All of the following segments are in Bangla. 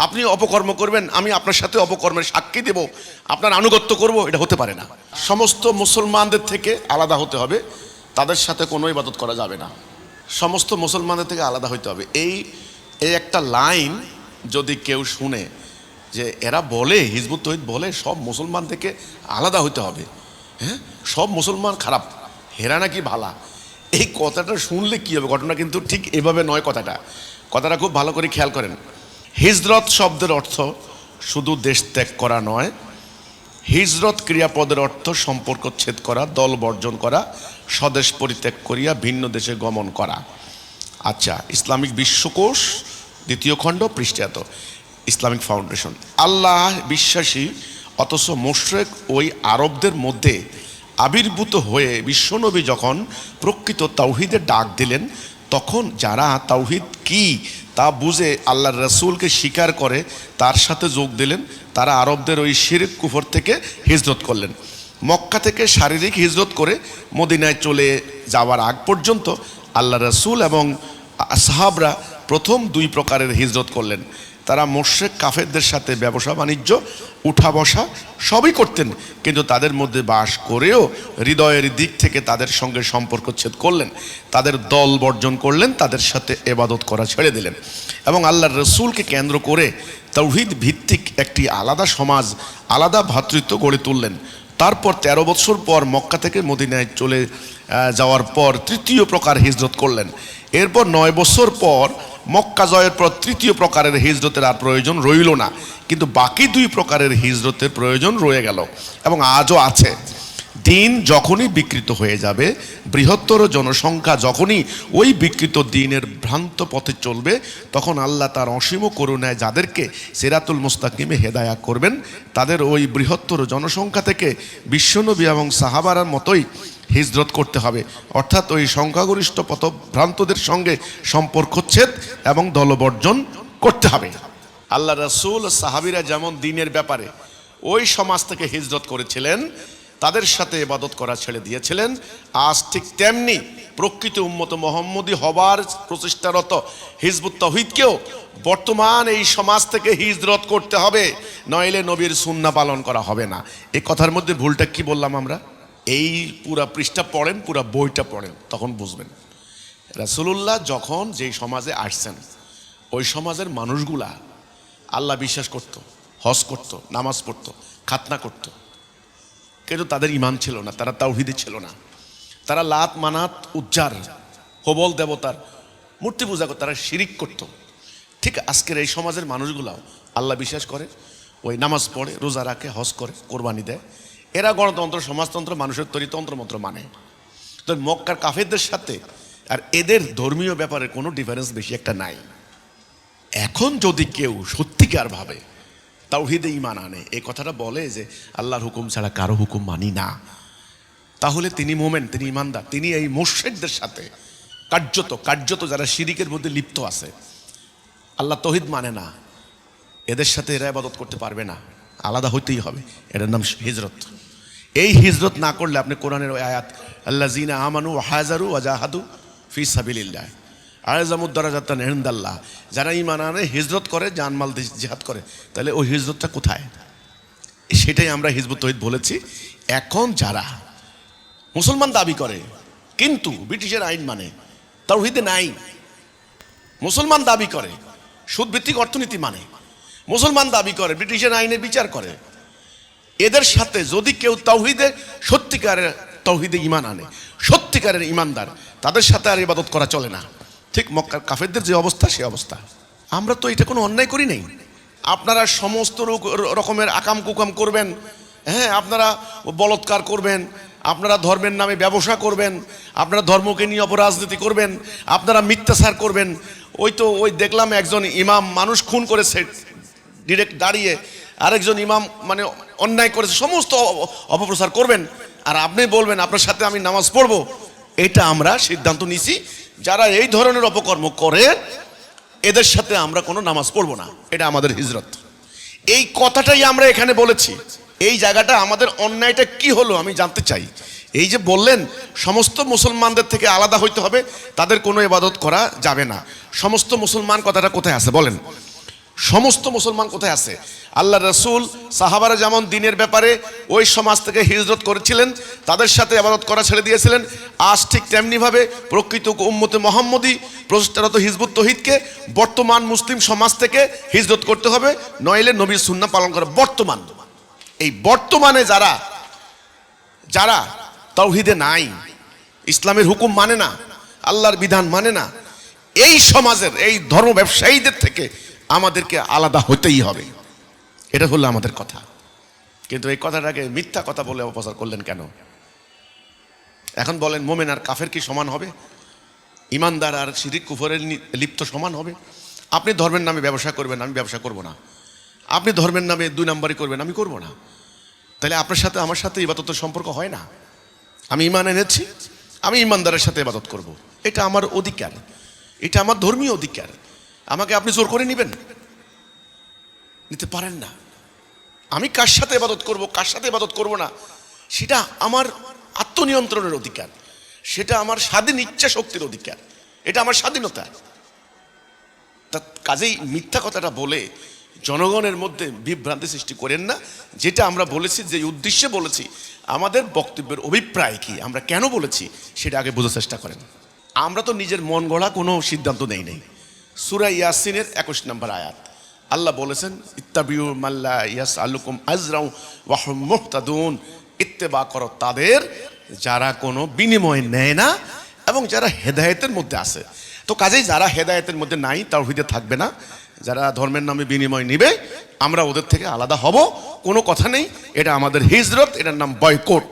আপনি অপকর্ম করবেন, আমি আপনার সাথে অপকর্মের সাক্ষী দেব, আপনার আনুগত্য করব, এটা হতে পারে না। সমস্ত মুসলমানদের থেকে আলাদা হতে হবে, তাদের সাথে কোনো ইবাদত করা যাবে না। সমস্ত মুসলমানদের থেকে আলাদা হইতে হবে। এই একটা লাইন যদি কেউ শুনে যে এরা বলে, হিজবুত তৌহিদ বলে সব মুসলমান থেকে আলাদা হইতে হবে, হ্যাঁ সব মুসলমান খারাপ, হেরা নাকি ভালা, এই কথাটা শুনলে কী হবে? ঘটনা কিন্তু ঠিক এভাবে নয়। কথাটা খুব ভালো করে খেয়াল করেন। হিজরত শব্দের অর্থ শুধু দেশ ত্যাগ করা নয়। হিজরত ক্রিয়াপদের অর্থ সম্পর্ক ছেদ করা, দল বর্জন করা, স্বদেশ পরিত্যাগ করিয়া ভিন্ন দেশে গমন করা। আচ্ছা, ইসলামিক বিশ্বকোষ 2য় খণ্ড পৃষ্ঠা ইসলামিক ফাউন্ডেশন। আল্লাহ বিশ্বাসী অথচ মুশরিক ওই আরবদের মধ্যে আবির্ভূত হয়ে বিশ্বনবী যখন প্রকৃত তাওহীদের ডাক দিলেন, তখন যারা তাওহীদ কি তা বুঝে আল্লাহর রাসূলকে স্বীকার করে তার সাথে যোগ দিলেন, তারা আরবদের ওই শিরক কুফর থেকে হিজরত করলেন। মক্কা থেকে শারীরিক হিজরত করে মদিনায় চলে যাওয়ার আগ পর্যন্ত আল্লাহ রাসূল এবং সাহাবরা প্রথম 2 প্রকারের হিজরত করলেন। তারা মুশরিক কাফেরদের সাথে ব্যবসা বাণিজ্য, উঠা বসা সবই করতেন, কিন্তু তাদের মধ্যে বাস করেও হৃদয়ের দিক থেকে তাদের সঙ্গে সম্পর্ক ছেদ করলেন, তাদের দল বর্জন করলেন, তাদের সাথে ইবাদত করা ছেড়ে দিলেন এবং আল্লাহর রাসূলকে কেন্দ্র করে তাওহীদ ভিত্তিক একটি আলাদা সমাজ, আলাদা ভ্রাতৃত্ব গড়ে তুললেন। তারপর 13 বছর পর মক্কা থেকে মদিনায় চলে যাওয়ার পর 3য় প্রকার হিজরত করলেন। এরপর 9 বছর পর মক্কা জয়ের পর 3য় প্রকারের হিজরতের আর প্রয়োজন রইল না, কিন্তু বাকি 2 প্রকারের হিজরতের প্রয়োজন রয়ে গেল এবং আজও আছে। দিন যখনই বিকৃত হয়ে যাবে, বৃহত্তর জনসংখ্যা যখনই ওই বিকৃত দিনের ভ্রান্ত পথে চলবে, তখন আল্লাহ তার অসীম করুণায় যাদেরকে সিরাতুল মুস্তাকিমে হেদায়া করবেন, তাদের ওই বৃহত্তর জনসংখ্যা থেকে বিশ্বনবী এবং সাহাবারার মতোই হিজরত করতে হবে, অর্থাৎ ওই সংখ্যাগরিষ্ঠ পথভ্রান্তদের সঙ্গে সম্পর্কচ্ছেদ এবং দলবর্জন করতে হবে। আল্লাহ রাসূল সাহাবীরা যেমন দিনের ব্যাপারে ওই সমাজ থেকে হিজরত করেছিলেন, তাদের সাথে ইবাদত করা ছেড়ে দিয়েছিলেন, আজ ঠিক তেমনি প্রকৃত উম্মত মুহাম্মদী হবার প্রচেষ্টারত হিজবুত তাওহীদকেও বর্তমান এই সমাজ থেকে হিজরত করতে হবে, নইলে নবীর সুন্নাহ পালন করা হবে না। এই কথার মধ্যে ভুলটা কি বললাম আমরা? এই পুরা পৃষ্ঠা পড়েন, পুরা বইটা পড়েন, তখন বুঝবেন। রাসূলুল্লাহ যখন যেই সমাজে আসছেন, ওই সমাজের মানুষগুলা আল্লাহ বিশ্বাস করত, হজ করত, নামাজ পড়ত, খাতনা করত, কিন্তু তাদের ঈমান ছিল না, তারা তাওহীদে ছিল না। তারা লাত মানাত উজ্জার হবল দেবতার মূর্তি পূজা করত, তারা শিরিক করত। ঠিক আজকের এই সমাজের মানুষগুলাও আল্লাহ বিশ্বাস করে, ওই নামাজ পড়ে, রোজা রাখে, হজ করে, কোরবানি দেয়। এরা গণতন্ত্র, সমাজতন্ত্র, মানুষের তৈরি তন্ত্রমন্ত্র মানে। তো মক্কার কাফেরদের সাথে আর এদের ধর্মীয় ব্যাপারে কোনো ডিফারেন্স বেশি একটা নাই। এখন যদি কেউ সত্যিকার ভাবে তাওহীদে ঈমান আনে, এই কথাটা বলে যে আল্লাহর হুকুম ছাড়া কারো হুকুম মানি না, তাহলে তিনি মোমেন, তিনি ঈমানদার। তিনি এই মুশরিকদের সাথে কার্যত যারা শিরিকের মধ্যে লিপ্ত আছে, আল্লাহ তাওহীদ মানে না, এদের সাথে এরা ইবাদত করতে পারবে না, আলাদা হইতেই হবে। এটার নাম হিজরত। এই হিজরত না করলে আপনি কোরআনের ওই আয়াত আল্লাযীনা আমানু ওয়া হাজারু ওয়া জাহাদু ফি সাবিলিল্লাহ আ'যামুদ দারাজাতান ইনদাল্লাহ, যারা ঈমান আনে, হিজরত করে, জানমাল জিহাদ করে, তাহলে ওই হিজরতটা কোথায়? সেটাই আমরা হিজবুত তাওহীদ বলেছি। এখন যারা মুসলমান দাবি করে কিন্তু ব্রিটিশের আইন মানে, তাওহীদে নাই, মুসলমান দাবি করে সুদভিত্তিক অর্থনীতি মানে, মুসলমান দাবি করে ব্রিটিশের আইনের বিচার করে, এদের সাথে যদি কেউ তাওহীদে সত্যিকারের তাওহীদে ঈমান আনে, সত্যিকারের ঈমানদার, তাদের সাথে আর ইবাদত করা চলে না। ঠিক মক্কার কাফেরদের যে অবস্থা, সে অবস্থা। আমরা তো এটা কোনো অন্যায় করি নাই। আপনারা সমস্ত রকমের আকাম কুকাম করবেন, হ্যাঁ, আপনারা বলৎকার করবেন, আপনারা ধর্মের নামে ব্যবসা করবেন, আপনারা ধর্মকে নিয়ে অপরাজনীতি করবেন, আপনারা মিথ্যাচার করবেন। ওই দেখলাম একজন ইমাম মানুষ খুন করেছে, ডিরেক্ট দাঁড়িয়ে আরেকজন ইমাম মানে অন্যায় করেছে, সমস্ত অপপ্রচার করবেন, আর আপনি বলবেন আপনার সাথে আমি নামাজ পড়বো। এটা আমরা সিদ্ধান্ত নিছি, যারা এই ধরনের অপকর্ম করে এদের সাথে আমরা কোনো নামাজ পড়বো না, এটা আমাদের হিজরত। এই কথাটাই আমরা এখানে বলেছি। এই জায়গাটা আমাদের অন্যায়টা কি হলো আমি জানতে চাই। এই যে বললেন সমস্ত মুসলমানদের থেকে আলাদা হইতে হবে, তাদের কোনো ইবাদত করা যাবে না, সমস্ত মুসলমান কথাটা কোথায় আছে বলেন? সমস্ত মুসলমান কোথায় আছে? আল্লাহ রসুল সাহাবারা যেমন দিনের ব্যাপারে ওই সমাজ থেকে হিজরত করেছিলেন, তাদের সাথে ইবাদত করা ছেড়ে দিয়েছিলেন, আজ ঠিক তেমনিভাবে প্রকৃত উম্মতে মুহাম্মদী প্রতিষ্ঠারত হিজবুত তৌহিদকে বর্তমান মুসলিম সমাজ থেকে হিজরত করতে হবে, নইলে নবীর সুন্নাহ পালন করা। এই বর্তমানে যারা যারা তাওহীদে নাই, ইসলামের হুকুম মানে না, আল্লাহর বিধান মানে না, এই সমাজের এই ধর্ম ব্যবসায়ীদের থেকে আমাদেরকে আলাদা হতেই হবে। এটা হলো আমাদের কথা। কিন্তু এই কথাটাকে মিথ্যা কথা বলে অপপ্রচার করলেন কেন? এখন বলেন মোমেন আর কাফের কি সমান হবে? ইমানদার আর শিরিক কুফরের লিপ্ত সমান হবে? আপনি ধর্মের নামে ব্যবসা করবেন, আমি ব্যবসা করব না। আপনি ধর্মের নামে 2 নম্বরই করবেন, আমি করব না। তাহলে আপনার সাথে আমার সাথে ইবাদতের সম্পর্ক হয় না। আমি ঈমান এনেছি, আমি ঈমানদারের সাথে ইবাদত করব। এটা আমার অধিকার, এটা আমার ধর্মীয় অধিকার। আমাকে আপনি জোর করে নেবেন? নিতে পারেন না। আমি কার সাথে ইবাদত করব, কার সাথে ইবাদত করব না, সেটা আমার আত্মনিয়ন্ত্রণের অধিকার, সেটা আমার স্বাধীন ইচ্ছা শক্তির অধিকার, এটা আমার স্বাধীনতা। তা কাজেই মিথ্যা কথাটা বলে জনগণের মধ্যে বিভ্রান্তি সৃষ্টি করেন না। যেটা আমরা বলেছি, যে উদ্দেশ্যে বলেছি, আমাদের বক্তব্যের অভিপ্রায় কি, আমরা কেন বলেছি, সেটা আগে বোঝার চেষ্টা করেন। আমরা তো নিজের মন গড়া কোনো সিদ্ধান্ত নেই। সূরা ইয়াসিনের 21 নম্বর আয়াত আল্লাহ বলেছেন, ইত্তাবিউ মাল্লা ইয়াসআলুকুম আজরাউ ওয়া হুম মুহতাদুন, ইত্তেবা করো তাদের যারা কোনো বিনিময় নেয় না এবং যারা হেদায়েতের মধ্যে আছে। তো কাজেই যারা হেদায়েতের মধ্যে নাই, তাওহীদে থাকবে না, যারা ধর্মের নামে বিনিময় নিবে, আমরা ওদের থেকে আলাদা হব, কোনো কথা নেই। এটা আমাদের হিজরত, এটার নাম বয়কট।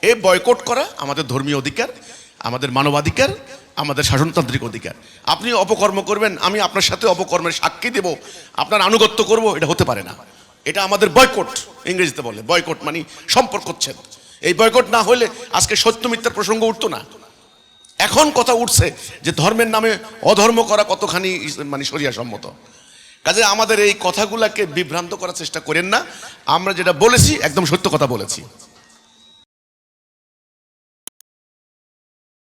এই বয়কট করা আমাদের ধর্মীয় অধিকার, আমাদের মানবাধিকার, আমাদের শাসনতান্ত্রিক অধিকার। আপনি অপকর্ম করবেন, আমি আপনার সাথে অপকর্মের সাক্ষী দেব, আপনার আনুগত্য করব, এটা হতে পারে না। এটা আমাদের বয়কট, ইংরেজিতে বলে বয়কট, মানে সম্পর্কচ্ছেদ। এই বয়কট না হলে আজকে সত্য মিথ্যার প্রসঙ্গ উঠতো না। এখন কথা উঠছে যে ধর্মের নামে অধর্ম করা কতখানি মানে শরিয়া সম্মত। কাজে আমাদের এই কথাগুলাকে বিভ্রান্ত করার চেষ্টা করেন না। আমরা যেটা বলেছি একদম সত্য কথা বলেছি।